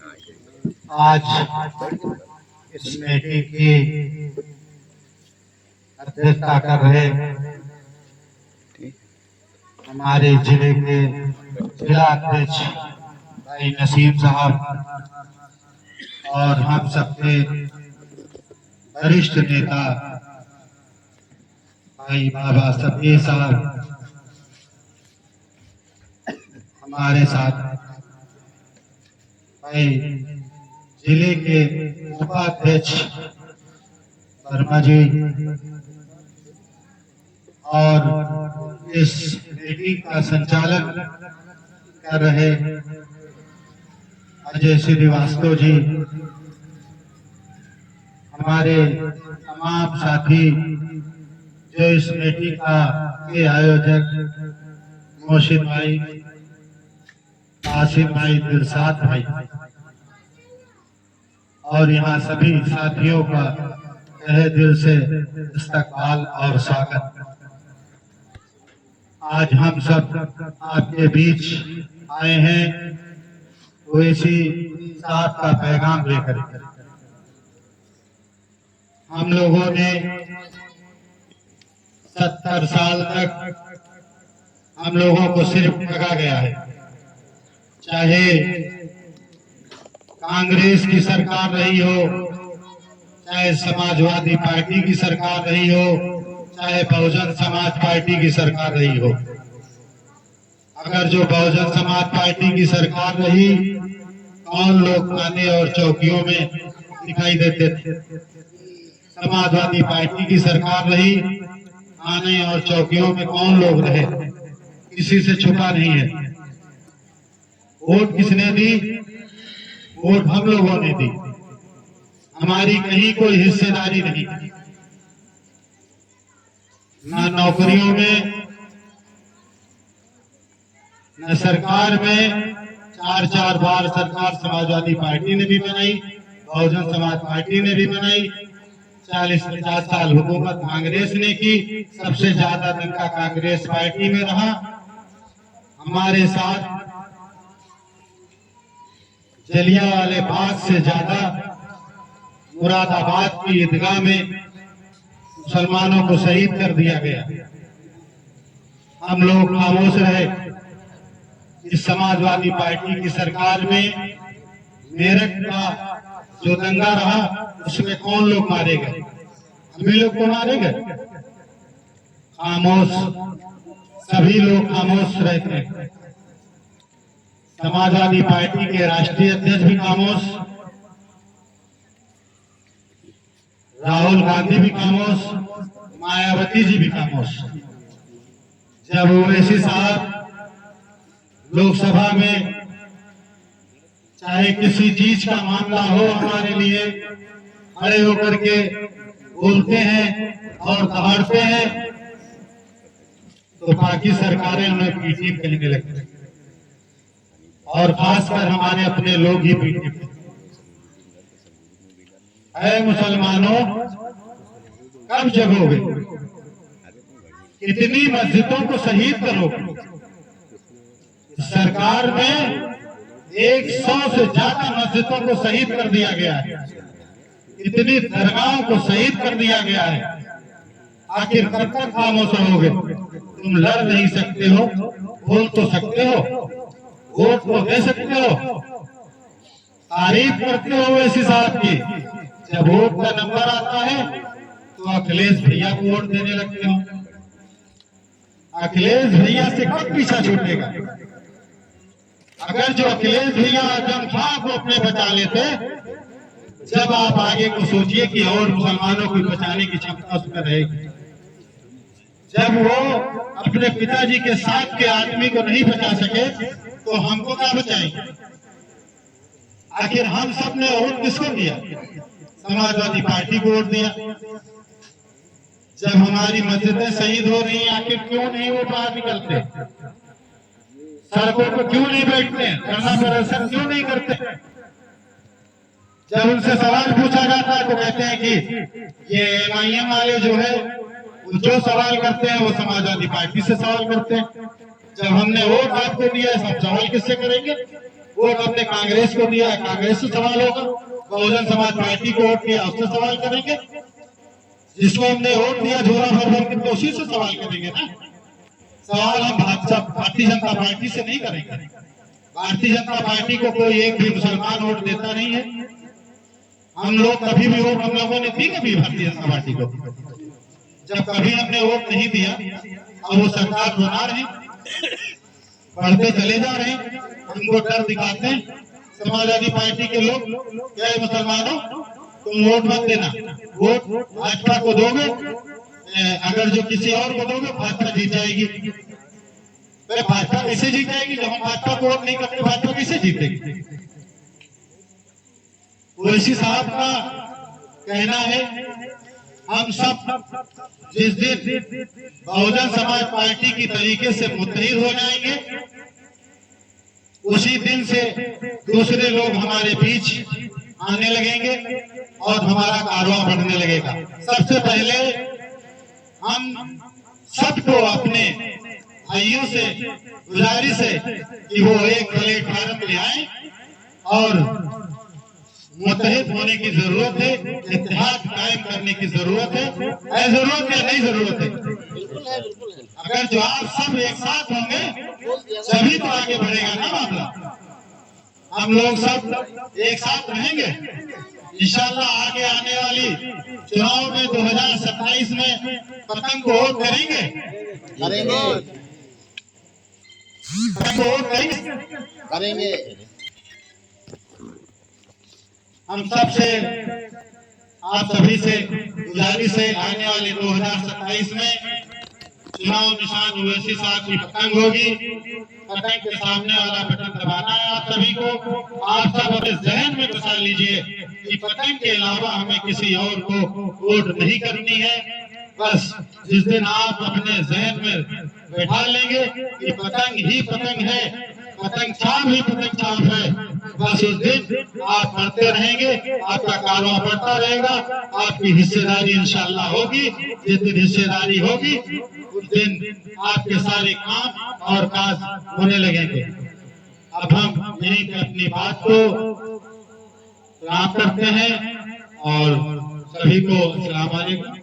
आज इस कमेटी की अध्यक्षता कर रहे हमारे जिले के जिला अध्यक्ष भाई नसीम साहब और हम सबके वरिष्ठ नेता भाई बाबा सफी साहब हमारे साथ, भाई जिले के उपाध्यक्ष वर्मा जी और इस मीटिंग का संचालन कर रहे अजय श्रीवास्तव जी, हमारे तमाम साथी जो इस मीटिंग के आयोजक मोहसिन भाई, आसिफ भाई, दिलसाद भाई और यहाँ सभी साथियों का तहे दिल से इस्तकबाल और स्वागत। आज हम सब आपके बीच आए हैं तो इसी साथ का पैगाम लेकर। हम लोगों ने 70 साल तक हम लोगों को सिर्फ ठगा गया है, चाहे कांग्रेस की सरकार रही हो, चाहे समाजवादी पार्टी की सरकार रही हो, चाहे बहुजन समाज पार्टी की सरकार रही हो। अगर जो बहुजन समाज पार्टी की सरकार रही, कौन लोग थाने और चौकियों में दिखाई देते थे? समाजवादी पार्टी की सरकार रही, थाने और चौकियों में कौन लोग रहे? किसी से छुपा नहीं है। वोट किसने दी? वोट हम लोगों ने दी। हमारी कहीं कोई हिस्सेदारी नहीं, ना नौकरियों में, न सरकार में। 4 बार सरकार समाजवादी पार्टी ने भी बनाई, बहुजन समाज पार्टी ने भी बनाई। 40-50 साल हुकूमत कांग्रेस ने की, सबसे ज्यादा दंगा कांग्रेस पार्टी में रहा। हमारे साथ जलियांवाले बाग से ज्यादा मुरादाबाद की ईदगाह में मुसलमानों को शहीद कर दिया गया। हम लोग खामोश रहे। इस समाजवादी पार्टी की सरकार में मेरठ का जो दंगा रहा, उसमें कौन लोग मारे गए? हम लोग को मारे गए। खामोश, सभी लोग खामोश रहते हैं। समाजवादी पार्टी के राष्ट्रीय अध्यक्ष भी खामोश, राहुल गांधी भी खामोश, मायावती जी भी खामोश। जब ओवैसी साहब लोकसभा में चाहे किसी चीज का मामला हो, हमारे लिए खड़े होकर के बोलते हैं और दहाड़ते हैं, तो बाकी सरकारें उन्हें पीटी कहने लगती हैं और खासकर हमारे अपने लोग ही पीटी। है मुसलमानों, कब जगोगे? कितनी मस्जिदों को शहीद करोगे? सरकार में 100 से ज्यादा मस्जिदों को शहीद कर दिया गया है, इतनी दरगाहों को शहीद कर दिया गया है। आखिर कब तक खामोश रहोगे? तुम लड़ नहीं सकते हो, बोल तो सकते हो, वोट तो दे सकते हो, तारीफ करते हो ओवैसी साहब की। जब वोट का नंबर आता है तो अखिलेश भैया को वोट देने लगते हो। अखिलेश भैया से कब पीछा छूटेगा? अगर जो अखिलेश भैया आजम खां को अपने बचा लेते, जब आप आगे को सोचिए कि और मुसलमानों को बचाने की क्षमता उसमें रहेगी। जब वो अपने पिताजी के साथ के आदमी को नहीं बचा सके तो हमको क्या बचाएंगे? आखिर हम सब ने वोट किसको दिया? समाजवादी पार्टी को वोट दिया। जब हमारी मस्जिदें शहीद हो रही हैं, आखिर क्यों नहीं वो बाहर निकलते? सड़कों पर क्यों नहीं बैठते? धरना प्रदर्शन क्यों नहीं करते? जब उनसे सवाल पूछा जाता है तो कहते हैं कि ये MIM वाले जो है वो जो सवाल करते हैं वो समाजवादी पार्टी से सवाल करते हैं। जब हमने वोट आपको दिया है, सब सवाल किससे करेंगे? वोट हमने कांग्रेस को दिया है, कांग्रेस से सवाल होगा। बहुजन समाज पार्टी को वोट दिया, उससे सवाल करेंगे। जिसको हमने वोट दिया झोला भर भर के, तो उसी से सवाल करेंगे ना। सवाल हम भारतीय जनता पार्टी से नहीं करेंगे। भारतीय जनता पार्टी को कोई एक भी मुसलमान वोट देता नहीं है। हम लोग कभी भी वोट हम लोगों ने दी कभी भारतीय जनता पार्टी को? जब कभी हमने वोट नहीं दिया, अब वो सरकार बना रहे, बढ़ते चले जा रहे हैं, हमको डर दिखाते हैं समाजवादी पार्टी के लोग। क्या मुसलमानों, तुम वोट मत देना, वोट भाजपा को दोगे, अगर जो किसी और को दोगे भाजपा जीत जाएगी। अरे भाजपा कैसे जीत जाएगी? जब हम भाजपा को वोट नहीं करते भाजपा कैसे जीतेगी? ओवैसी साहब का कहना है, हम सब जिस दिन बहुजन समाज पार्टी की तरीके से मुत्तहिद हो जाएंगे, उसी दिन से दूसरे लोग हमारे बीच आने लगेंगे और हमारा कारवां बढ़ने लगेगा। सबसे पहले हम सबको अपने भाइयों से गुजारिश है कि वो एक प्लेट भारत ले आए और मुत्तहिद होने की जरूरत है, इत्तेहाद कायम करने की जरूरत है। जरूरत या नहीं जरूरत है? बिल्कुल है, बिल्कुल है। अगर जो आप सब एक साथ होंगे तभी तो आगे बढ़ेगा ना मामला। हम लोग सब एक साथ रहेंगे, इंशाल्लाह आगे आने वाली चुनाव में 2027 में पतंग को वोट करेंगे, पतंग को वोट करेंगे। हम सबसे, आप सभी से गुजारिश है, आने वाले 2027 में चुनाव निशान ओवैसी साहब की पतंग होगी। पतंग के सामने वाला बटन दबाना है आप सभी को। आप सब अपने जहन में बसा लीजिए कि पतंग के अलावा हमें किसी और को वोट नहीं करनी है। बस जिस दिन आप अपने जहन में बैठा लेंगे कि पतंग ही पतंग है, पतंग छाप ही पतंग छाप है, बस उस दिन आप बढ़ते रहेंगे, आपका कारवां बढ़ता रहेगा, आपकी हिस्सेदारी इंशाल्लाह होगी। जिस दिन हिस्सेदारी होगी उस दिन आपके सारे काम और काज होने लगेंगे। अब हम यहीं पे अपनी बात को समाप्त करते हैं और सभी को अस्सलाम वालेकुम।